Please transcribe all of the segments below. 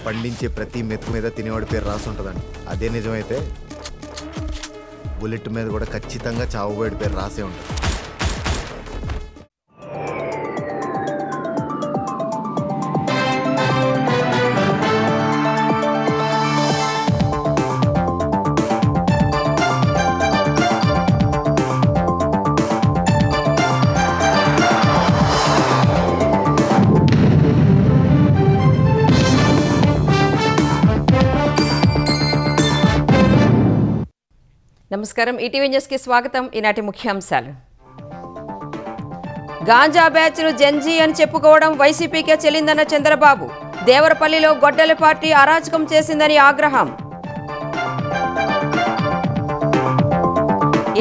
పండించే ప్రతి మెతుకు మీద తినేవాడి పేరు రాసి ఉంటుందండి. అదే నిజమైతే బుల్లెట్ మీద కూడా ఖచ్చితంగా చావుబోయేడి పేరు రాసే ఉంటుంది. నమస్కారం, ఈటీవీ న్యూస్కి స్వాగతం. ఈనాటి ముఖ్యాంశాలు. గాంజా బ్యాచ్లు జెన్జీ అని చెప్పుకోవడం వైసీపీకే చెల్లిందన్న చంద్రబాబు. దేవరపల్లిలో గొడ్డలి పార్టీ అరాచకం చేసిందని ఆగ్రహం.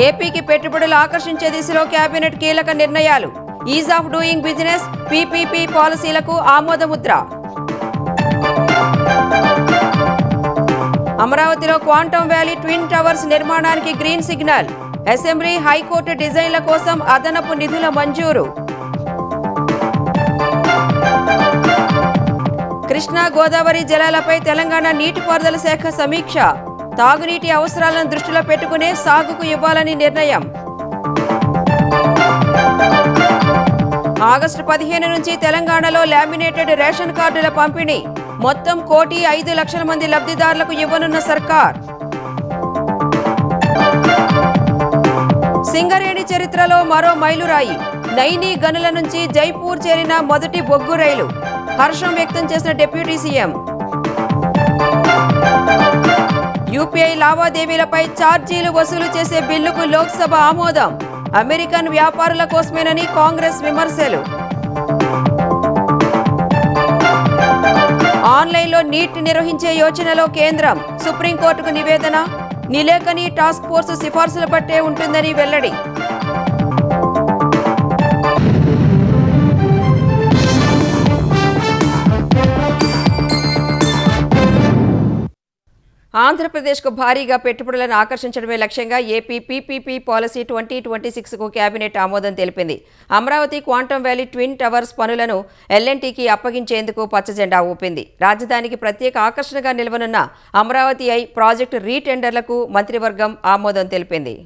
ఏపీకి పెట్టుబడులు ఆకర్షించే దిశలో కేబినెట్ కీలక నిర్ణయాలు. Ease of doing business PPP పాలసీలకు ఆమోదముద్ర. అమరావతిలో క్వాంటమ్ వ్యాలీ ట్విన్ టవర్స్ నిర్మాణానికి గ్రీన్ సిగ్నల్. అసెంబ్లీ, హైకోర్టు డిజైన్ల కోసం అదనపు నిధుల మంజూరు. కృష్ణా గోదావరి జలాలపై తెలంగాణ నీటిపారుదల శాఖ సమీక్ష. తాగునీటి అవసరాలను దృష్టిలో పెట్టుకునే సాగుకు ఇవ్వాలని నిర్ణయం. ఆగస్టు 15 నుంచి తెలంగాణలో లామినేటెడ్ రేషన్ కార్డుల పంపిణీ. మొత్తం 1,05,00,000 మంది లబ్ధిదారులకు ఇవ్వనున్న సర్కార్. సింగరేణి చరిత్రలో మరో మైలురాయి. నైనీ గనుల నుంచి జైపూర్ చేరిన మొదటి బొగ్గు రైలు. హర్షం వ్యక్తం చేసిన డిప్యూటీ సీఎం. యూపీఐ లావాదేవీలపై ఛార్జీలు వసూలు చేసే బిల్లుకు లోక్సభ ఆమోదం. అమెరికన్ వ్యాపారుల కోసమేనని కాంగ్రెస్ విమర్శలు. ఆన్లైన్లో నీట్ నిర్వహించే యోచనలో కేంద్రం. సుప్రీంకోర్టుకు నివేదన. నిలేకని టాస్క్ ఫోర్స్ సిఫార్సుల బట్టే ఉంటుందని వెల్లడి. ఆంధ్రప్రదేశ్కు భారీగా పెట్టుబడులను ఆకర్షించడమే లక్ష్యంగా ఏపీ పీపీపీ పాలసీ 2026కు కేబినెట్ ఆమోదం తెలిపింది. Amaravati quantum valley twin towers పనులను ఎల్ఎన్టీకి అప్పగించేందుకు పచ్చజెండా ఊపింది. రాజధానికి ప్రత్యేక ఆకర్షణగా నిలవనున్న అమరావతి ఐ ప్రాజెక్టు రీటెండర్లకు మంత్రివర్గం ఆమోదం తెలిపింది.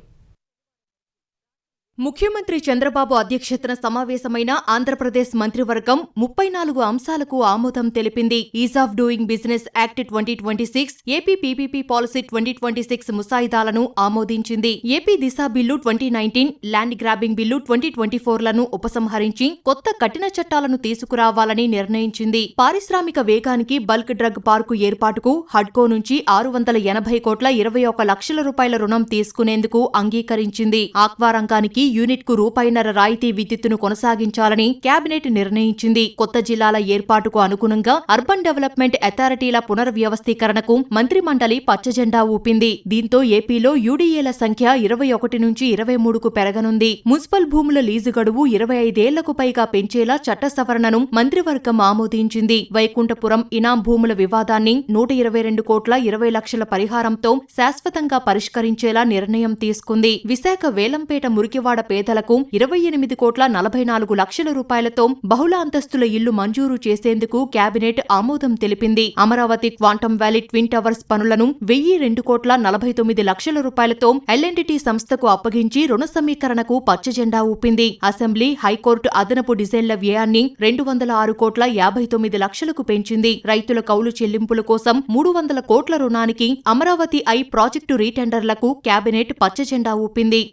ముఖ్యమంత్రి చంద్రబాబు అధ్యక్షతన సమావేశమైన ఆంధ్రప్రదేశ్ మంత్రివర్గం 34 అంశాలకు ఆమోదం తెలిపింది. Is of doing business act 2026, AP PPP policy 2026 ముసాయిదాలను ఆమోదించింది. ఏపీ దిశ బిల్లు 2019, ల్యాండ్ గ్రాబింగ్ బిల్లు 2024లను ఉపసంహరించి కొత్త కఠిన చట్టాలను తీసుకురావాలని నిర్ణయించింది. పారిశ్రామిక వేగానికి బల్క్ డ్రగ్ పార్కు ఏర్పాటుకు హడ్కో నుంచి 680,21,00,000 రూపాయల రుణం తీసుకునేందుకు అంగీకరించింది. ఆక్వా రంగానికి యూనిట్ కు రూపాయిన్నర రాయితీ విద్యుత్తును కొనసాగించాలని కేబినెట్ నిర్ణయించింది. కొత్త జిల్లాల ఏర్పాటుకు అనుగుణంగా అర్బన్ డెవలప్మెంట్ అథారిటీల పునర్వ్యవస్థీకరణకు మంత్రిమండలి పచ్చజెండా ఊపింది. దీంతో ఏపీలో యూడీఏల సంఖ్య 21 నుంచి 23కు పెరగనుంది. మున్సిపల్ భూముల లీజు గడువు 25 ఏళ్లకు పైగా పెంచేలా చట్ట సవరణను మంత్రివర్గం ఆమోదించింది. వైకుంఠపురం ఇనాం భూముల వివాదాన్ని 122,20,00,000 పరిహారంతో శాశ్వతంగా పరిష్కరించేలా నిర్ణయం తీసుకుంది. విశాఖ వేలంపేట మురికివాడ పేదలకు 28,44,00,000 రూపాయలతో బహుళ అంతస్తుల ఇల్లు మంజూరు చేసేందుకు కేబినెట్ ఆమోదం తెలిపింది. Amaravati quantum valley twin towers పనులను 1,02,49,00,000 రూపాయలతో ఎల్ఎన్టీ సంస్థకు అప్పగించి రుణ సమీకరణకు పచ్చజెండా ఊపింది. అసెంబ్లీ, హైకోర్టు అదనపు డిజైన్ల వ్యయాన్ని 206,59,00,000కు పెంచింది. రైతుల కౌలు చెల్లింపుల కోసం 300 కోట్ల రుణానికి అమరావతి ఐ ప్రాజెక్టు రీటెండర్లకు కేబినెట్ పచ్చజెండా ఊపింది.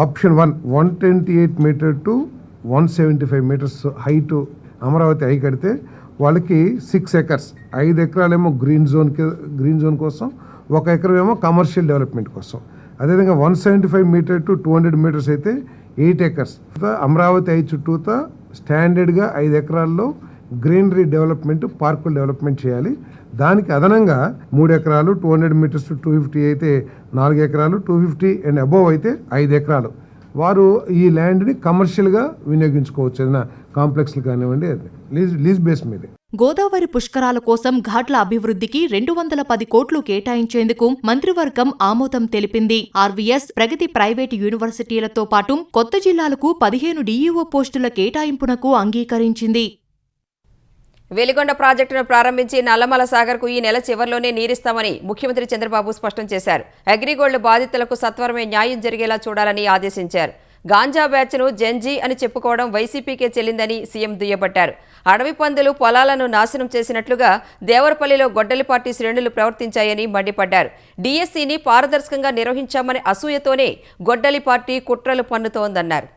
Option 1 128 meter to 175 meters height Amaravati Eye కడితే వాళ్ళకి 6 ఎకర్స్, 5 ఎకరాలేమో గ్రీన్ జోన్ కోసం, 1 ఎకరం ఏమో కమర్షియల్ డెవలప్మెంట్ కోసం. అదేవిధంగా 175 మీటర్ టు 200 మీటర్స్ అయితే 8 ఎకర్స్. అమరావతి ఐ చుట్టూతా స్టాండర్డ్గా 5 ఎకరాల్లో గ్రీనరీ డెవలప్మెంట్, పార్కులు డెవలప్మెంట్ చేయాలి. దానికి అదనంగా 3 ఎకరాలు, 200 మీటర్స్ టు 250 అయితే 4 ఎకరాలు, 250 అండ్ అబోవ్ అయితే 5 ఎకరాలు వారు ఈ ల్యాండ్ని కమర్షియల్గా వినియోగించుకోవచ్చు. ఏదైనా కాంప్లెక్స్లు కానివ్వండి, లీజ్ బేస్ మీదే. గోదావరి పుష్కరాల కోసం ఘాట్ల అభివృద్ధికి 210 కోట్లు కేటాయించేందుకు మంత్రివర్గం ఆమోదం తెలిపింది. ఆర్వీఎస్, ప్రగతి ప్రైవేటు యూనివర్సిటీలతో పాటు కొత్త జిల్లాలకు 15 డీఈఓ పోస్టుల కేటాయింపునకు అంగీకరించింది. వెలిగొండ ప్రాజెక్టును ప్రారంభించి నల్లమల సాగర్కు ఈ నెల చివరిలోనే నీరిస్తామని ముఖ్యమంత్రి చంద్రబాబు స్పష్టం చేశారు. అగ్రిగోల్డ్ బాధితులకు సత్వరమే న్యాయం జరిగేలా చూడాలని ఆదేశించారు. గాంజా బ్యాచ్ను జెన్జీ అని చెప్పుకోవడం వైసీపీకే చెల్లిందని సీఎం దుయ్యబట్టారు. అడవి పందులు పొలాలను నాశనం చేసినట్లుగా దేవరపల్లిలో గొడ్డలి పార్టీ శ్రేణులు ప్రవర్తించాయని మండిపడ్డారు. డీఎస్సీని పారదర్శకంగా నిర్వహించామని అసూయతోనే గొడ్డలి పార్టీ కుట్రలు పన్నుతోందన్నారు.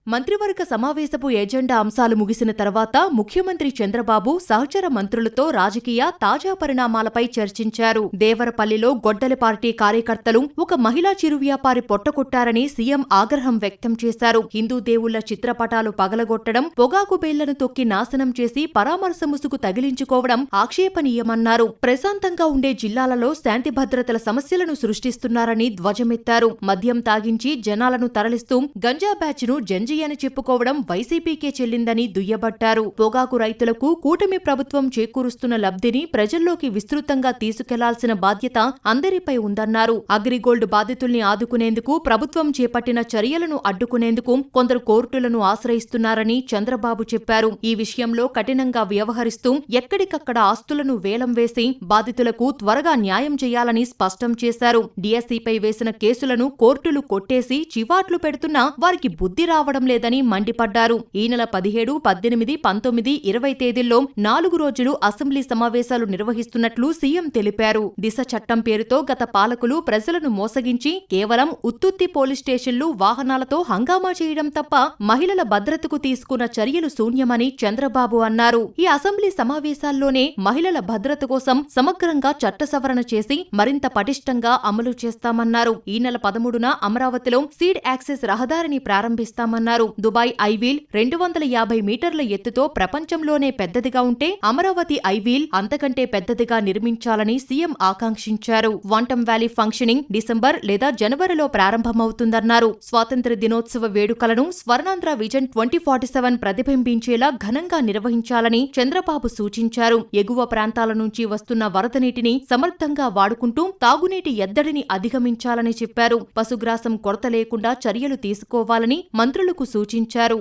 మంత్రివర్గ సమావేశపు ఎజెండా అంశాలు ముగిసిన తర్వాత ముఖ్యమంత్రి చంద్రబాబు సహచర మంత్రులతో రాజకీయ తాజా పరిణామాలపై చర్చించారు. దేవరపల్లిలో గొడ్డలి పార్టీ కార్యకర్తలు ఒక మహిళా చిరు వ్యాపారి పొట్టకొట్టారని సీఎం ఆగ్రహం వ్యక్తం చేశారు. హిందూ దేవుళ్ల చిత్రపటాలు పగలగొట్టడం, పొగాకు బేళ్లను తొక్కి నాశనం చేసి పరామర్శ ముసుగు తగిలించుకోవడం ఆక్షేపణీయమన్నారు. ప్రశాంతంగా ఉండే జిల్లాలలో శాంతి భద్రతల సమస్యలను సృష్టిస్తున్నారని ధ్వజమెత్తారు. మద్యం తాగించి జనాలను తరలిస్తూ గంజా బ్యాచ్ను జంజీ అని చెప్పుకోవడం వైసీపీకే చెల్లిందని దుయ్యబట్టారు. పొగాకు రైతులకు కూటమి ప్రభుత్వం చేకూరుస్తున్న లబ్ధిని ప్రజల్లోకి విస్తృతంగా తీసుకెళ్లాల్సిన బాధ్యత అందరిపై ఉందన్నారు. అగ్రిగోల్డ్ బాధితుల్ని ఆదుకునేందుకు ప్రభుత్వం చేపట్టిన చర్యలను అడ్డుకునేందుకు కొందరు కోర్టులను ఆశ్రయిస్తున్నారని చంద్రబాబు చెప్పారు. ఈ విషయంలో కఠినంగా వ్యవహరిస్తూ ఎక్కడికక్కడ ఆస్తులను వేలం వేసి బాధితులకు త్వరగా న్యాయం చేయాలని స్పష్టం చేశారు. డీఎస్సీపై వేసిన కేసులను కోర్టులు కొట్టేసి చివాట్లు పెడుతున్నా వారికి బుద్ధి రావడం లేదని మండిపడ్డారు. ఈ నెల 17, 18, 19, 20 తేదీల్లో 4 రోజులు అసెంబ్లీ సమావేశాలు నిర్వహిస్తున్నట్లు సీఎం తెలిపారు. దిశ చట్టం పేరుతో గత పాలకులు ప్రజలను మోసగించి కేవలం ఉత్తుత్తి పోలీస్ స్టేషన్లు, వాహనాలతో హంగామా చేయడం తప్ప మహిళల భద్రతకు తీసుకున్న చర్యలు శూన్యమని చంద్రబాబు అన్నారు. ఈ అసెంబ్లీ సమావేశాల్లోనే మహిళల భద్రత కోసం సమగ్రంగా చట్ట సవరణ చేసి మరింత పటిష్టంగా అమలు చేస్తామన్నారు. ఈ నెల 13న అమరావతిలో సీడ్ యాక్సెస్ రహదారిని ప్రారంభిస్తామన్నారు. దుబాయ్ ఐవీల్ 250 మీటర్ల ఎత్తుతో ప్రపంచంలోనే పెద్దదిగా ఉంటే అమరావతి ఐవీల్ అంతకంటే పెద్దదిగా నిర్మించాలని సీఎం ఆకాంక్షించారు. క్వాంటమ్ వ్యాలీ ఫంక్షనింగ్ డిసెంబర్ లేదా జనవరిలో ప్రారంభమవుతుందన్నారు. స్వాతంత్ర్య దినోత్సవ వేడుకలను స్వర్ణాంధ్ర విజన్ 2047 ప్రతిబింబించేలా ఘనంగా నిర్వహించాలని చంద్రబాబు సూచించారు. ఎగువ ప్రాంతాల నుంచి వస్తున్న వరద నీటిని సమర్థంగా వాడుకుంటూ తాగునీటి ఎద్దడిని అధిగమించాలని చెప్పారు. పశుగ్రాసం కొరత లేకుండా చర్యలు తీసుకోవాలని మంత్రులకు సూచించారు.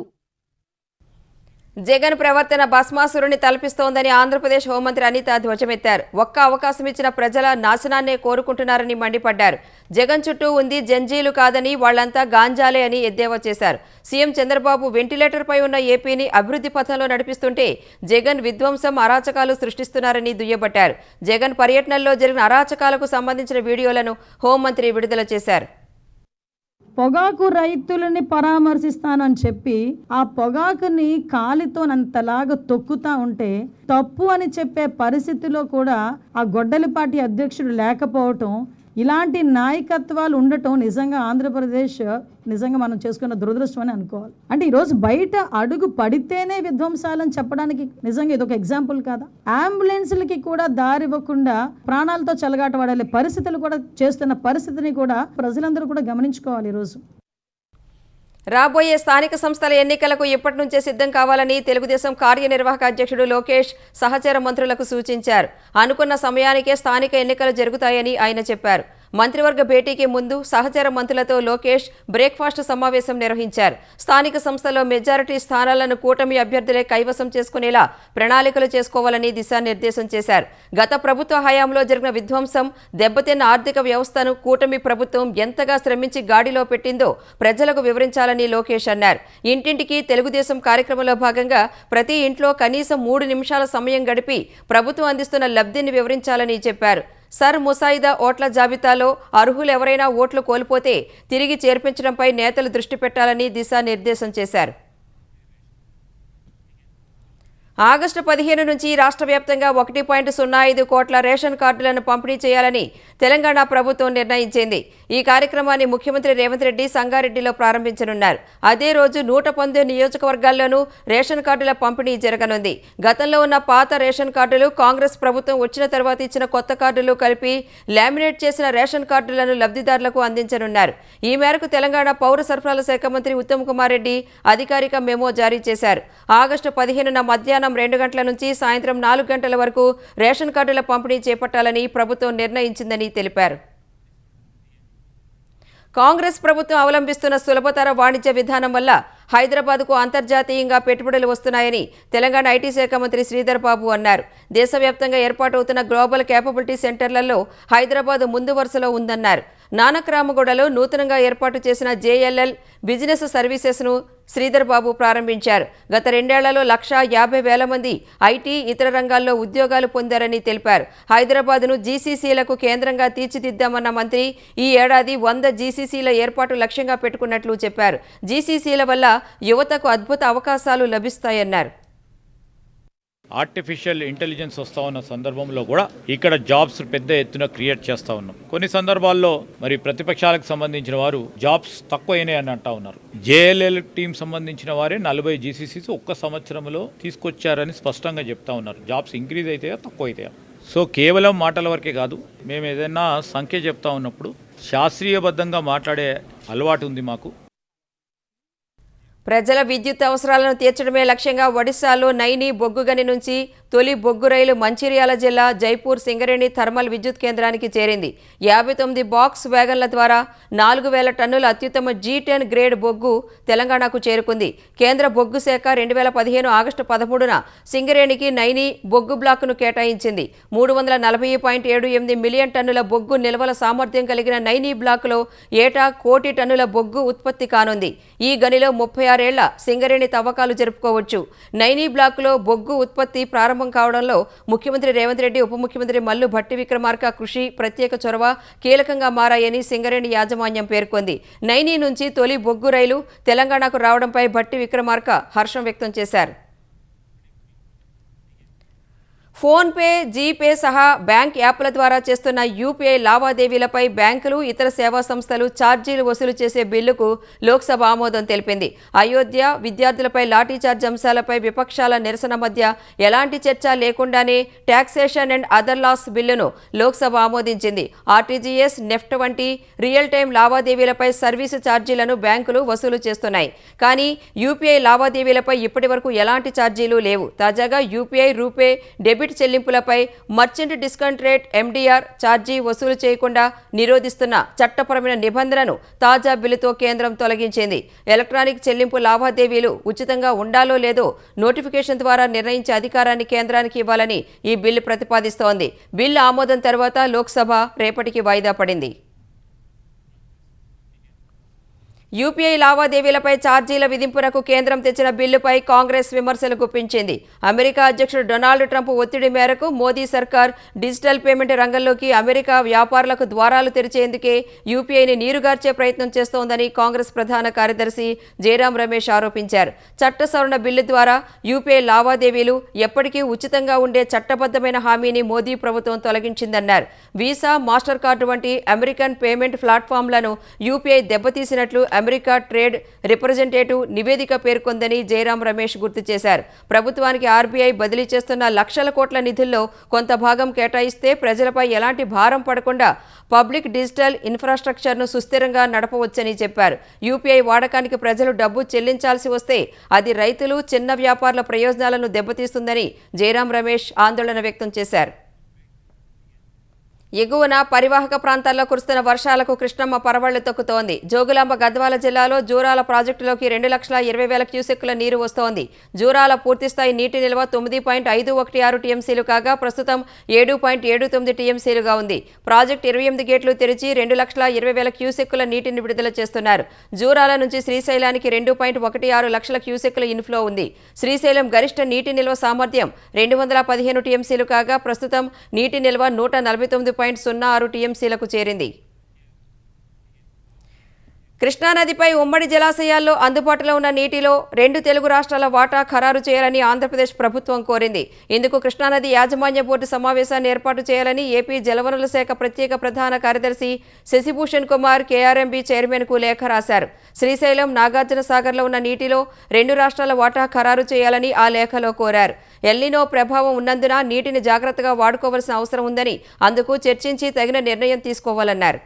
జగన్ ప్రవర్తన భస్మాసురుని తలపిస్తోందని ఆంధ్రప్రదేశ్ హోంమంత్రి అనిత ధ్వజమెత్తారు. ఒక్క అవకాశం ఇచ్చిన ప్రజల నాశనాన్నే కోరుకుంటున్నారని మండిపడ్డారు. జగన్ చుట్టూ ఉంది జంజీలు కాదని వాళ్లంతా గాంజాలే అని ఎద్దేవా చేశారు. సీఎం చంద్రబాబు వెంటిలేటర్పై ఉన్న ఏపీని అభివృద్ధి పథంలో నడిపిస్తుంటే జగన్ విధ్వంసం, అరాచకాలు సృష్టిస్తున్నారని దుయ్యబట్టారు. జగన్ పర్యటనల్లో జరిగిన అరాచకాలకు సంబంధించిన వీడియోలను హోంమంత్రి విడుదల చేశారు. పొగాకు రైతులని పరామర్శిస్తానని చెప్పి ఆ పొగాకుని కాలితో అంతలాగా తొక్కుతా ఉంటే తప్పు అని చెప్పే పరిస్థితిలో కూడా ఆ గొడ్డలిపాటి అధ్యక్షుడు లేకపోవటం, ఇలాంటి నాయకత్వాలు ఉండటం నిజంగా ఆంధ్రప్రదేశ్ నిజంగా మనం చేసుకున్న దురదృష్టం అని అనుకోవాలి. అంటే ఈరోజు బయట అడుగు పడితేనే విధ్వంసాలని చెప్పడానికి నిజంగా ఇదొక ఎగ్జాంపుల్ కాదా? అంబులెన్స్లకి కూడా దారి ఇవ్వకుండా ప్రాణాలతో చెలగాట పడే పరిస్థితులు కూడా చేస్తున్న పరిస్థితిని కూడా ప్రజలందరూ కూడా గమనించుకోవాలి. ఈరోజు రాబోయే స్థానిక సంస్థల ఎన్నికలకు ఇప్పటి నుంచే సిద్ధం కావాలని తెలుగుదేశం కార్యనిర్వాహక అధ్యక్షుడు లోకేష్ సహచర మంత్రులకు సూచించారు. అనుకున్న సమయానికే స్థానిక ఎన్నికలు జరుగుతాయని ఆయన చెప్పారు. మంత్రివర్గ భేటీకి ముందు సహచర మంత్రులతో లోకేష్ బ్రేక్ఫాస్ట్ సమావేశం నిర్వహించారు. స్థానిక సంస్థల్లో మెజారిటీ స్థానాలను కూటమి అభ్యర్థులే కైవసం చేసుకునేలా ప్రణాళికలు చేసుకోవాలని దిశానిర్దేశం చేశారు. గత ప్రభుత్వ హయాంలో జరిగిన విధ్వంసం, దెబ్బతిన్న ఆర్థిక వ్యవస్థను కూటమి ప్రభుత్వం ఎంతగా శ్రమించి గాడిలో పెట్టిందో ప్రజలకు వివరించాలని లోకేష్ అన్నారు. ఇంటింటికి తెలుగుదేశం కార్యక్రమంలో భాగంగా ప్రతి ఇంట్లో కనీసం 3 నిమిషాల సమయం గడిపి ప్రభుత్వం అందిస్తున్న లబ్ధిని వివరించాలని చెప్పారు. సర్ ముసాయిదా ఓట్ల జాబితాలో అర్హులెవరైనా ఓట్లు కోల్పోతే తిరిగి చేర్పించడంపై నేతలు దృష్టి పెట్టాలని దిశానిర్దేశం చేశారు. ఆగస్టు 15 నుంచి రాష్ట్ర వ్యాప్తంగా 1.05 కోట్ల రేషన్ కార్డులను పంపిణీ చేయాలని తెలంగాణ ప్రభుత్వం నిర్ణయించింది. ఈ కార్యక్రమాన్ని ముఖ్యమంత్రి రేవంత్ రెడ్డి సంగారెడ్డిలో ప్రారంభించనున్నారు. అదే రోజు 119 నియోజకవర్గాల్లోనూ రేషన్ కార్డుల పంపిణీ జరగనుంది. గతంలో ఉన్న పాత రేషన్ కార్డులు, కాంగ్రెస్ ప్రభుత్వం వచ్చిన తర్వాత ఇచ్చిన కొత్త కార్డులు కలిపి లామినేట్ చేసిన రేషన్ కార్డులను లబ్ధిదారులకు అందించనున్నారు. ఈ మేరకు తెలంగాణ పౌర సరఫరాల శాఖ మంత్రి ఉత్తమ్ కుమార్ రెడ్డి అధికారిక మెమో జారీ చేశారు. ఆగస్టు 15న మధ్యాహ్నం 2 గంటల నుంచి సాయంత్రం 4 గంటల వరకు రేషన్ కార్డుల పంపిణీ చేపట్టాలని ప్రభుత్వం నిర్ణయించిందని తెలిపారు. కాంగ్రెస్ ప్రభుత్వం అవలంబిస్తున్న సులభతర వాణిజ్య విధానం వల్ల హైదరాబాద్కు అంతర్జాతీయంగా పెట్టుబడులు వస్తున్నాయని తెలంగాణ ఐటీ శాఖ మంత్రి శ్రీధర్ బాబు అన్నారు. దేశవ్యాప్తంగా ఏర్పాటవుతున్న గ్లోబల్ కేపబిలిటీ సెంటర్లలో హైదరాబాద్ ముందు వరుసలో ఉందన్నారు. నానక్రామగూడలో నూతనంగా ఏర్పాటు చేసిన జేఎల్ఎల్ బిజినెస్ సర్వీసెస్ను శ్రీధర్ బాబు ప్రారంభించారు. గత 2 ఏళ్లలో 150,000 మంది ఐటీ ఇతర రంగాల్లో ఉద్యోగాలు పొందారని తెలిపారు. హైదరాబాద్ను జీసీసీలకు కేంద్రంగా తీర్చిదిద్దామన్న మంత్రి ఈ ఏడాది 100 జీసీసీల ఏర్పాటు లక్ష్యంగా పెట్టుకున్నట్లు చెప్పారు. జీసీసీల వల్ల యువతకు అద్భుత అవకాశాలు లభిస్తాయన్నారు. ఆర్టిఫిషియల్ ఇంటెలిజెన్స్ వస్తూ ఉన్న సందర్భంలో కూడా ఇక్కడ జాబ్స్ పెద్ద ఎత్తున క్రియేట్ చేస్తూ ఉన్నాం. కొన్ని సందర్భాల్లో మరి ప్రతిపక్షాలకు సంబంధించిన వారు జాబ్స్ తక్కువైనాయి అని అంటా ఉన్నారు. జేఎల్ఎల్ టీం సంబంధించిన వారే 40 జీసీసీస్ ఒక్క సంవత్సరంలో తీసుకొచ్చారని స్పష్టంగా చెప్తా ఉన్నారు. జాబ్స్ ఇంక్రీజ్ అవుతాయా తక్కువ అవుతాయా? సో కేవలం మాటల వరకే కాదు, మేము ఏదైనా సంఖ్య చెప్తా ఉన్నప్పుడు శాస్త్రీయబద్ధంగా మాట్లాడే అలవాటు ఉంది మాకు. ప్రజల విద్యుత్ అవసరాలను తీర్చడమే లక్ష్యంగా ఒడిశాలో నైని బొగ్గు గని నుంచి తొలి బొగ్గు రైలు మంచిర్యాల జిల్లా జైపూర్ సింగరేణి థర్మల్ విద్యుత్ కేంద్రానికి చేరింది. 59 బాక్స్ వ్యాగన్ల ద్వారా 4,000 టన్నుల అత్యుత్తమ G10 గ్రేడ్ బొగ్గు తెలంగాణకు చేరుకుంది. కేంద్ర బొగ్గు శాఖ 2015 ఆగస్టు 13న సింగరేణికి నైని బొగ్గు బ్లాక్ను కేటాయించింది. 340.78 మిలియన్ టన్నుల బొగ్గు నిల్వల సామర్థ్యం కలిగిన నైని బ్లాక్లో ఏటా 1 కోటి టన్నుల బొగ్గు ఉత్పత్తి కానుంది. ఈ గనిలో 36 ఏళ్ల సింగరేణి తవ్వకాలు జరుపుకోవచ్చు. నైని బ్లాక్లో బొగ్గు ఉత్పత్తి ప్రారంభం కావడంలో ముఖ్యమంత్రి రేవంత్ రెడ్డి, ఉప ముఖ్యమంత్రి మల్లు భట్టి విక్రమార్క కృషి, ప్రత్యేక చొరవ కీలకంగా మారాయని సింగరేణి యాజమాన్యం పేర్కొంది. నైని నుంచి తొలి బొగ్గు రైలు తెలంగాణకు రావడంపై భట్టి విక్రమార్క హర్షం వ్యక్తం చేశారు. ఫోన్పే, జీపే సహా బ్యాంక్ యాప్ల ద్వారా చేస్తున్న యూపీఐ లావాదేవీలపై బ్యాంకులు, ఇతర సేవా సంస్థలు ఛార్జీలు వసూలు చేసే బిల్లుకు లోక్సభ ఆమోదం తెలిపింది. అయోధ్య, విద్యార్థులపై లాఠీచార్జ్ అంశాలపై విపక్షాల నిరసన మధ్య ఎలాంటి చర్చ లేకుండానే టాక్సేషన్ అండ్ అదర్ లాస్ బిల్లును లోక్సభ ఆమోదించింది. ఆర్టీజీఎస్, నెఫ్ట్ వంటి రియల్ టైం లావాదేవీలపై సర్వీసు ఛార్జీలను బ్యాంకులు వసూలు చేస్తున్నాయి. కానీ యూపీఐ లావాదేవీలపై ఇప్పటివరకు ఎలాంటి ఛార్జీలు లేవు. తాజాగా యూపీఐ, రూపే, డెబిట్ చెల్లింపులపై మర్చెంట్ డిస్కౌంట్ రేట్ ఎండీఆర్ ఛార్జీ వసూలు చేయకుండా నిరోధిస్తున్న చట్టపరమైన నిబంధనను తాజా బిల్లుతో కేంద్రం తొలగించింది. ఎలక్ట్రానిక్ చెల్లింపు లావాదేవీలు ఉచితంగా ఉండాలో లేదో నోటిఫికేషన్ ద్వారా నిర్ణయించే అధికారాన్ని కేంద్రానికి ఇవ్వాలని ఈ బిల్లు ప్రతిపాదిస్తోంది. బిల్లు ఆమోదం తర్వాత లోక్సభ రేపటికి వాయిదా పడింది. యూపీఐ లావాదేవీలపై ఛార్జీల విధింపునకు కేంద్రం తెచ్చిన బిల్లుపై కాంగ్రెస్ విమర్శలు గుప్పించింది. అమెరికా అధ్యక్షుడు డొనాల్డ్ ట్రంప్ ఒత్తిడి మేరకు మోదీ సర్కార్ డిజిటల్ పేమెంట్ రంగంలోకి అమెరికా వ్యాపారులకు ద్వారాలు తెరిచేందుకే యూపీఐని నీరుగార్చే ప్రయత్నం చేస్తోందని కాంగ్రెస్ ప్రధాన కార్యదర్శి జయరాం రమేష్ ఆరోపించారు. చట్ట సవరణ బిల్లు ద్వారా యూపీఐ లావాదేవీలు ఎప్పటికీ ఉచితంగా ఉండే చట్టబద్ధమైన హామీని మోదీ ప్రభుత్వం తొలగించిందన్నారు. వీసా, మాస్టర్ కార్డు వంటి అమెరికన్ పేమెంట్ ప్లాట్ఫామ్లను యూపీఐ దెబ్బతీసినట్లు అమెరికా ట్రేడ్ రిప్రజెంటేటివ్ నివేదిక పేర్కొందని జయరాం రమేష్ గుర్తు చేశారు. ప్రభుత్వానికి ఆర్బీఐ బదిలీ చేస్తున్న లక్షల కోట్ల నిధుల్లో కొంత భాగం కేటాయిస్తే ప్రజలపై ఎలాంటి భారం పడకుండా పబ్లిక్ డిజిటల్ ఇన్ఫ్రాస్ట్రక్చర్ను సుస్థిరంగా నడపవచ్చని చెప్పారు. యూపీఐ వాడకానికి ప్రజలు డబ్బు చెల్లించాల్సి వస్తే అది రైతులు, చిన్న వ్యాపారుల ప్రయోజనాలను దెబ్బతీస్తుందని జయరాం రమేష్ ఆందోళన వ్యక్తం చేశారు. ఎగువన పరివాహక ప్రాంతాల్లో కురుస్తున్న వర్షాలకు కృష్ణమ్మ పరవళ్లు తొక్కుతోంది. జోగులాంబ గద్వాల జిల్లాలో జూరాల ప్రాజెక్టులోకి 2,20,000 క్యూసెక్కుల నీరు వస్తోంది. జూరాల పూర్తిస్థాయి నీటి నిల్వ 9.516 టీఎంసీలు కాగా ప్రస్తుతం 7.79 టీఎంసీలుగా ఉంది. ప్రాజెక్టు 28 గేట్లు తెరిచి 2,20,000 క్యూసెక్కుల నీటిని విడుదల చేస్తున్నారు. జూరాల నుంచి శ్రీశైలానికి 2.16 లక్షల క్యూసెక్కుల ఇన్ఫ్లో ఉంది. శ్రీశైలం గరిష్ట నీటి నిల్వ సామర్థ్యం 215 టీఎంసీలు కాగా ప్రస్తుతం నీటి నిల్వ 149.06 టీఎంసీలకు చేరింది. కృష్ణానదిపై ఉమ్మడి జలాశయాల్లో అందుబాటులో ఉన్న నీటిలో 2 తెలుగు రాష్ట్రాల వాటా ఖరారు చేయాలని ఆంధ్రప్రదేశ్ ప్రభుత్వం కోరింది. ఇందుకు కృష్ణానది యాజమాన్య బోర్డు సమావేశాన్ని ఏర్పాటు చేయాలని ఏపీ జలవనరుల శాఖ ప్రత్యేక ప్రధాన కార్యదర్శి శశిభూషణ్ కుమార్ కేఆర్ఎంబీ చైర్మన్కు లేఖ రాశారు. శ్రీశైలం, నాగార్జున సాగర్లో ఉన్న నీటిలో 2 రాష్ట్రాల వాటా ఖరారు చేయాలని ఆ లేఖలో కోరారు. ఎల్నినో ప్రభావం ఉన్నందున నీటిని జాగ్రత్తగా వాడుకోవాల్సిన అవసరం ఉందని, అందుకు చర్చించి తగిన నిర్ణయం తీసుకోవాలన్నారు.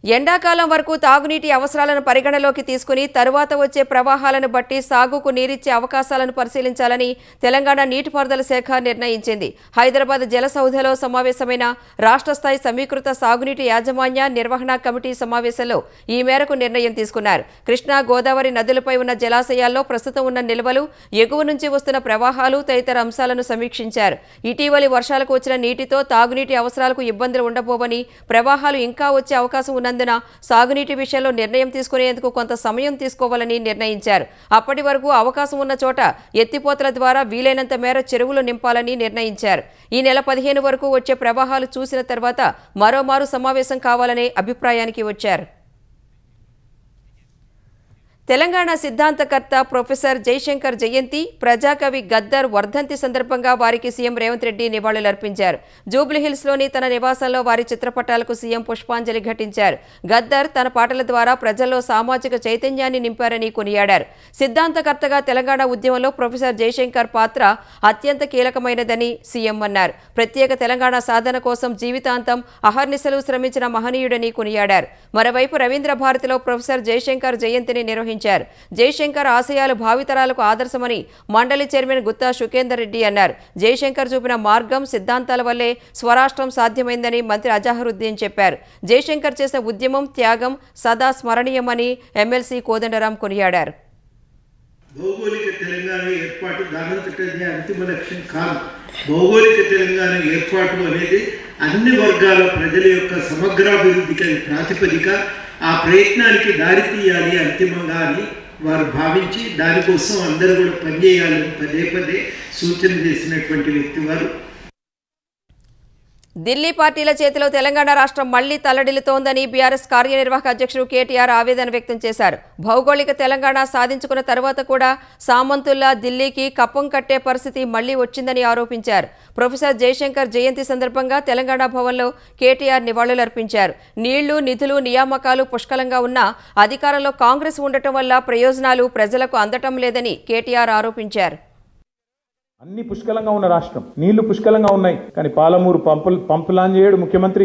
ఎండాకాలం వరకు తాగునీటి అవసరాలను పరిగణలోకి తీసుకుని తరువాత వచ్చే ప్రవాహాలను బట్టి సాగుకు నీరిచ్చే అవకాశాలను పరిశీలించాలని తెలంగాణ నీటిపారుదల శాఖ నిర్ణయించింది. హైదరాబాద్ జలసౌధలో సమావేశమైన రాష్ట్ర స్థాయి సమీకృత సాగునీటి యాజమాన్య నిర్వహణ కమిటీ సమావేశంలో ఈ మేరకు నిర్ణయం తీసుకున్నారు. కృష్ణా, గోదావరి నదులపై ఉన్న జలాశయాల్లో ప్రస్తుతం ఉన్న నిల్వలు, ఎగువ నుంచి వస్తున్న ప్రవాహాలు తదితర అంశాలను సమీక్షించారు. ఇటీవలి వర్షాలకు వచ్చిన నీటితో తాగునీటి అవసరాలకు ఇబ్బందులు ఉండబోవని, ప్రవాహాలు ఇంకా వచ్చే అవకాశం ఉన్నందున సాగునీటి విషయంలో నిర్ణయం తీసుకునేందుకు కొంత సమయం తీసుకోవాలని నిర్ణయించారు. అప్పటి వరకు అవకాశం ఉన్న చోట ఎత్తిపోతల ద్వారా వీలైనంత మేర చెరువులు నింపాలని నిర్ణయించారు. ఈ నెల 15 వరకు వచ్చే ప్రవాహాలు చూసిన తర్వాత మరోమారు సమావేశం కావాలనే అభిప్రాయానికి వచ్చారు. తెలంగాణ సిద్ధాంతకర్త ప్రొఫెసర్ జయశంకర్ జయంతి, ప్రజాకవి గద్దర్ వర్ధంతి సందర్భంగా వారికి సీఎం రేవంత్ రెడ్డి నివాళులర్పించారు. జూబ్లీహిల్స్లోని తన నివాసంలో వారి చిత్రపటాలకు సీఎం పుష్పాంజలి ఘటించారు. గద్దర్ తన పాటల ద్వారా ప్రజల్లో సామాజిక చైతన్యాన్ని నింపారని కొనియాడారు. సిద్ధాంతకర్తగా తెలంగాణ ఉద్యమంలో ప్రొఫెసర్ జయశంకర్ పాత్ర అత్యంత కీలకమైనదని సీఎం అన్నారు. ప్రత్యేక తెలంగాణ సాధన కోసం జీవితాంతం అహర్నిశలు శ్రమించిన మహనీయుడని కొనియాడారు. మరోవైపు రవీంద్ర భారతిలో ప్రొఫెసర్ జయశంకర్ జయంతిని నిర్వహించారు. జయశంకర్ ఆశయాలు భావితరాలకు ఆదర్శమని మండలి చైర్మన్ గుత్తా సుఖేందర్ రెడ్డి అన్నారు. జయశంకర్ చూపిన మార్గం, సిద్ధాంతాల వల్లే స్వరాష్ట్రం సాధ్యమైందని మంత్రి అజహరుద్దీన్ చెప్పారు. జయశంకర్ చేసిన ఉద్యమం, త్యాగం సదా స్మరణీయమని ఎమ్మెల్సీ కోదండరాం కొనియాడారు. భౌగోళిక తెలంగాణ ఏర్పాటు దానంతటనే అంతిమ లక్ష్యం కాదు. భౌగోళిక తెలంగాణ ఏర్పాటు అనేది అన్ని వర్గాల ప్రజల యొక్క సమగ్రాభివృద్ధికి అది ప్రాతిపదిక. ఆ ప్రయత్నానికి దారి తీయాలి అంతిమంగా అని వారు భావించి దానికోసం అందరూ కూడా పనిచేయాలని పదే పదే సూచన చేసినటువంటి వ్యక్తి వారు. ఢిల్లీ పార్టీల చేతిలో తెలంగాణ రాష్ట్రం మళ్లీ తల్లడిల్లుతోందని బీఆర్ఎస్ కార్యనిర్వాహక అధ్యక్షుడు కేటీఆర్ ఆవేదన వ్యక్తం చేశారు. భౌగోళిక తెలంగాణ సాధించుకున్న తర్వాత కూడా సామంతుల్లా ఢిల్లీకి కప్పం కట్టే పరిస్థితి మళ్లీ వచ్చిందని ఆరోపించారు. ప్రొఫెసర్ జయశంకర్ జయంతి సందర్భంగా తెలంగాణ భవన్లో కేటీఆర్ నివాళులర్పించారు. నీళ్లు, నిధులు, నియామకాలు పుష్కలంగా ఉన్నా అధికారంలో కాంగ్రెస్ ఉండటం వల్ల ప్రయోజనాలు ప్రజలకు అందటం లేదని కేటీఆర్ ఆరోపించారు. అన్ని పుష్కలంగా ఉన్న రాష్ట్రం, నీళ్లు పుష్కలంగా ఉన్నాయి, కానీ పాలమూరు పంపు లాంచ్ చేయడు ముఖ్యమంత్రి,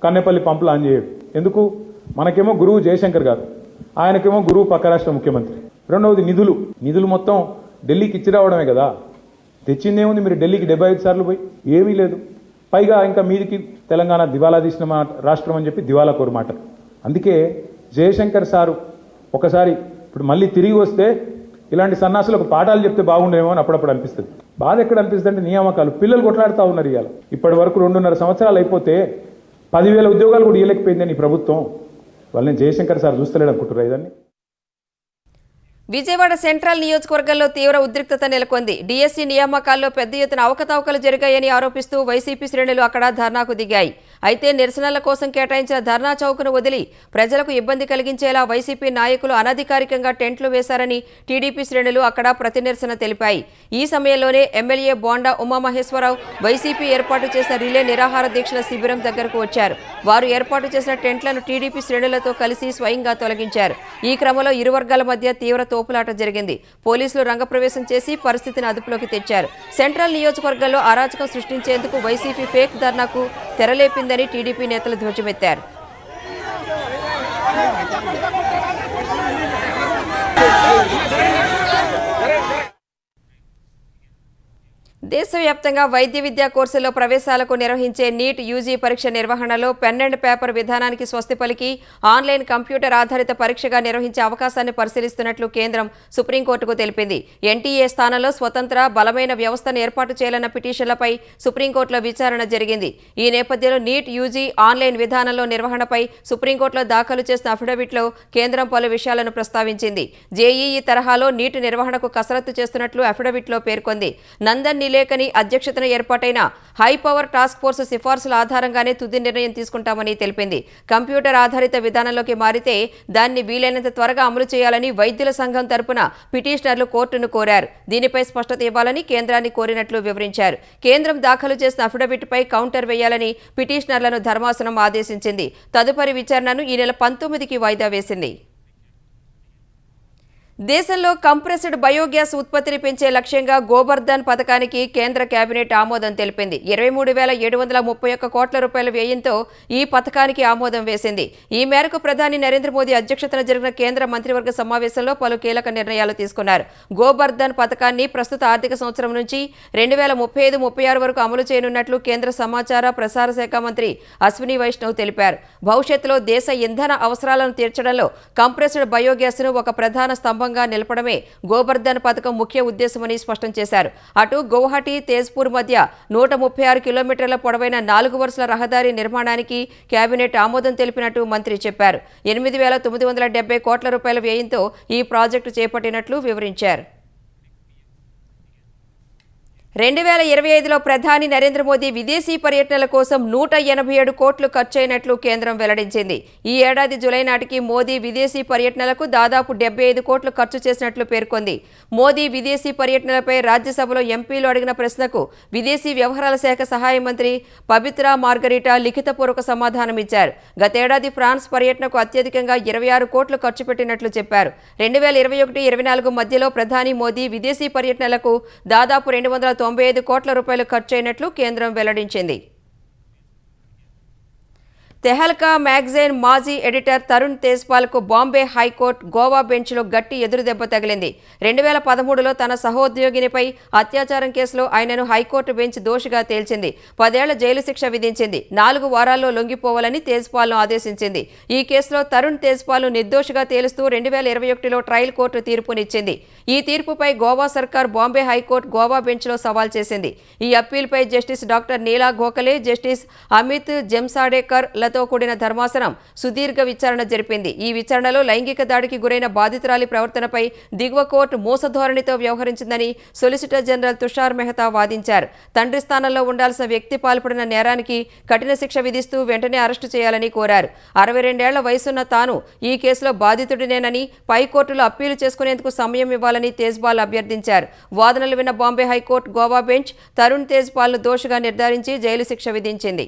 కన్నెపల్లి పంపు లాంచ్ చేయడు. ఎందుకు? మనకేమో గురువు జయశంకర్ గారు, ఆయనకేమో గురువు పక్క రాష్ట్ర ముఖ్యమంత్రి. రెండవది నిధులు మొత్తం ఢిల్లీకి ఇచ్చి రావడమే కదా. తెచ్చిందేముంది? మీరు ఢిల్లీకి 75 సార్లు పోయి ఏమీ లేదు. పైగా ఇంకా మీదికి తెలంగాణ దివాలా తీసిన రాష్ట్రం అని చెప్పి దివాలా కోరు మాట. అందుకే జయశంకర్ సారు ఒకసారి ఇప్పుడు మళ్ళీ తిరిగి వస్తే ఇలాంటి సన్నాసులకు పాఠాలు చెప్తే బాగుండేమో అని అప్పుడప్పుడు అనిపిస్తుంది. బాధ ఎక్కడ అనిపిస్తుంది అంటే నియామకాలు పిల్లలు కొట్లాడుతూ ఉన్నారు. ఇవాళ ఇప్పటి వరకు 2.5 సంవత్సరాలు అయిపోతే 10,000 ఉద్యోగాలు కూడా ఇవ్వలేకపోయిందని ఈ ప్రభుత్వం. వాళ్ళని జయశంకర్ సార్ చూస్తలేడు అనుకుంటున్నారు ఇదాన్ని. విజయవాడ సెంట్రల్ నియోజకవర్గంలో తీవ్ర ఉద్రిక్తత నెలకొంది. డీఎస్సీ నియామకాల్లో పెద్ద ఎత్తున అవకతవకలు జరిగాయని ఆరోపిస్తూ వైసీపీ శ్రేణులు అక్కడ ధర్నాకు దిగాయి. అయితే నిరసనల కోసం కేటాయించిన ధర్నా చౌక్ను వదిలి ప్రజలకు ఇబ్బంది కలిగించేలా వైసీపీ నాయకులు అనధికారికంగా టెంట్లు వేశారని టీడీపీ శ్రేణులు అక్కడ ప్రతినిరసన తెలిపాయి. ఈ సమయంలోనే ఎమ్మెల్యే బోండా ఉమామహేశ్వరరావు వైసీపీ ఏర్పాటు చేసిన రిలే నిరాహార దీక్షల శిబిరం దగ్గరకు వచ్చారు. వారు ఏర్పాటు చేసిన టెంట్లను టీడీపీ శ్రేణులతో కలిసి స్వయంగా తొలగించారు. ఈ క్రమంలో ఇరు వర్గాల మధ్య తీవ్ర తోపులాట జరిగింది. పోలీసులు రంగప్రవేశం చేసి పరిస్థితిని అదుపులోకి తెచ్చారు. సెంట్రల్ నియోజకవర్గంలో అరాచకం సృష్టించేందుకు వైసీపీ ఫేక్ ధర్నాకు తెరలేపిందని టీడీపీ నేతలు ధ్వజమెత్తారు. దేశవ్యాప్తంగా వైద్య విద్యా కోర్సుల్లో ప్రవేశాలకు నిర్వహించే నీట్ యూజీ పరీక్ష నిర్వహణలో పెన్ అండ్ పేపర్ విధానానికి స్వస్తి పలికి ఆన్లైన్ కంప్యూటర్ ఆధారిత పరీక్షగా నిర్వహించే అవకాశాన్ని పరిశీలిస్తున్నట్లు కేంద్రం సుప్రీంకోర్టుకు తెలిపింది. ఎన్టీఏ స్థానంలో స్వతంత్ర, బలమైన వ్యవస్థను ఏర్పాటు చేయాలన్న పిటిషన్లపై సుప్రీంకోర్టులో విచారణ జరిగింది. ఈ నేపథ్యంలో నీట్ యూజీ ఆన్లైన్ విధానంలో నిర్వహణపై సుప్రీంకోర్టులో దాఖలు చేసిన అఫిడవిట్లో కేంద్రం పలు విషయాలను ప్రస్తావించింది. జేఈఈ తరహాలో నీట్ నిర్వహణకు కసరత్తు చేస్తున్నట్లు అఫిడవిట్లో పేర్కొంది. నందన్ లేఖని అధ్యక్షతన ఏర్పాటైన హై పవర్ టాస్క్ ఫోర్స్ సిఫార్సుల ఆధారంగానే తుది నిర్ణయం తీసుకుంటామని తెలిపింది. కంప్యూటర్ ఆధారిత విధానంలోకి మారితే దాన్ని వీలైనంత త్వరగా అమలు చేయాలని వైద్యుల సంఘం తరపున పిటిషనర్లు కోర్టును కోరారు. దీనిపై స్పష్టత ఇవ్వాలని కేంద్రాన్ని కోరినట్లు వివరించారు. కేంద్రం దాఖలు చేసిన అఫిడవిట్పై కౌంటర్ వేయాలని పిటిషనర్లను ధర్మాసనం ఆదేశించింది. తదుపరి విచారణను ఈ నెల 19కి వాయిదా వేసింది. దేశంలో కంప్రెస్డ్ బయోగ్యాస్ ఉత్పత్తిని పెంచే లక్ష్యంగా గోబర్ధన్ పథకానికి కేంద్ర కేబినెట్ ఆమోదం తెలిపింది. 23,731 కోట్ల రూపాయల వ్యయంతో ఈ పథకానికి ఆమోదం వేసింది. ఈ మేరకు ప్రధాని నరేంద్ర మోదీ అధ్యక్షతన జరిగిన కేంద్ర మంత్రివర్గ సమావేశంలో పలు కీలక నిర్ణయాలు తీసుకున్నారు. గోబర్ధన్ పథకాన్ని ప్రస్తుత ఆర్థిక సంవత్సరం నుంచి 2035-36 వరకు అమలు చేయనున్నట్లు కేంద్ర సమాచార ప్రసార శాఖ మంత్రి అశ్విని వైష్ణవ్ తెలిపారు. భవిష్యత్తులో దేశ ఇంధన అవసరాలను తీర్చడంలో కంప్రెస్డ్ బయోగ్యాస్ను ఒక ప్రధాన స్తంభంగా నిలపడమే గోబర్ధన్ పథకం ముఖ్య ఉద్దేశమని స్పష్టం చేశారు. అటు గౌహటి తేజ్పూర్ మధ్య 136 కిలోమీటర్ల పొడవైన 4 వరుసల రహదారి నిర్మాణానికి కేబినెట్ ఆమోదం తెలిపినట్టు మంత్రి చెప్పారు. 8,970 కోట్ల రూపాయల వ్యయంతో ఈ ప్రాజెక్టు చేపట్టినట్లు వివరించారు. 2025లో ప్రధాని నరేంద్ర మోదీ విదేశీ పర్యటనల కోసం 187 కోట్లు ఖర్చయినట్లు కేంద్రం వెల్లడించింది. ఈ ఏడాది జూలై నాటికి మోదీ విదేశీ పర్యటనలకు దాదాపు 75 కోట్లు ఖర్చు చేసినట్లు పేర్కొంది. మోదీ విదేశీ పర్యటనలపై రాజ్యసభలో ఎంపీలు అడిగిన ప్రశ్నకు విదేశీ వ్యవహారాల శాఖ సహాయ మంత్రి పబిత్రా మార్గరిటా లిఖితపూర్వక సమాధానమిచ్చారు. గతేడాది ఫ్రాన్స్ పర్యటనకు అత్యధికంగా 26 కోట్లు ఖర్చు పెట్టినట్లు చెప్పారు. 2021-24 మధ్యలో ప్రధాని మోదీ విదేశీ పర్యటనలకు దాదాపు 295 కోట్ల రూపాయలు ఖర్చయినట్లు కేంద్రం వెల్లడించింది. తెహల్కా మ్యాగజైన్ మాజీ ఎడిటర్ తరుణ్ తేజ్పాల్కు బాంబే హైకోర్టు గోవా బెంచ్లో గట్టి ఎదురుదెబ్బ తగిలింది. 2013లో తన సహోద్యోగినిపై అత్యాచారం కేసులో ఆయనను హైకోర్టు బెంచ్ దోషిగా తేల్చింది. 10 ఏళ్ల జైలు శిక్ష విధించింది. 4 వారాల్లో లొంగిపోవాలని తేజ్పాల్ను ఆదేశించింది. ఈ కేసులో తరుణ్ తేజ్పాల్ను నిర్దోషిగా తేలుస్తూ 2021లో ట్రయల్ కోర్టు తీర్పునిచ్చింది. ఈ తీర్పుపై గోవా సర్కార్ బాంబే హైకోర్టు గోవా బెంచ్లో సవాల్ చేసింది. ఈ అప్పీల్పై జస్టిస్ డాక్టర్ నీలా గోఖలే, జస్టిస్ అమిత్ జెమ్సాడేకర్ లతో కూడిన ధర్మాసనం సుదీర్ఘ విచారణ జరిపింది. ఈ విచారణలో లైంగిక దాడికి గురైన బాధితురాలి ప్రవర్తనపై దిగువ కోర్టు మోసధోరణితో వ్యవహరించిందని సొలిసిటర్ జనరల్ తుషార్ మెహతా వాదించారు. తండ్రి స్థానంలో ఉండాల్సిన వ్యక్తి పాల్పడిన నేరానికి కఠిన శిక్ష విధిస్తూ వెంటనే అరెస్టు చేయాలని కోరారు. 62 ఏళ్ల వయసున్న తాను ఈ కేసులో బాధితుడినేనని పై కోర్టులో అప్పీలు చేసుకునేందుకు సమయం ఇవ్వాలని తేజ్పాల్ అభ్యర్థించారు. వాదనలు విన్న బాంబే హైకోర్టు గోవా బెంచ్ తరుణ్ తేజ్పాల్ను దోషిగా నిర్ధారించి జైలు శిక్ష విధించింది.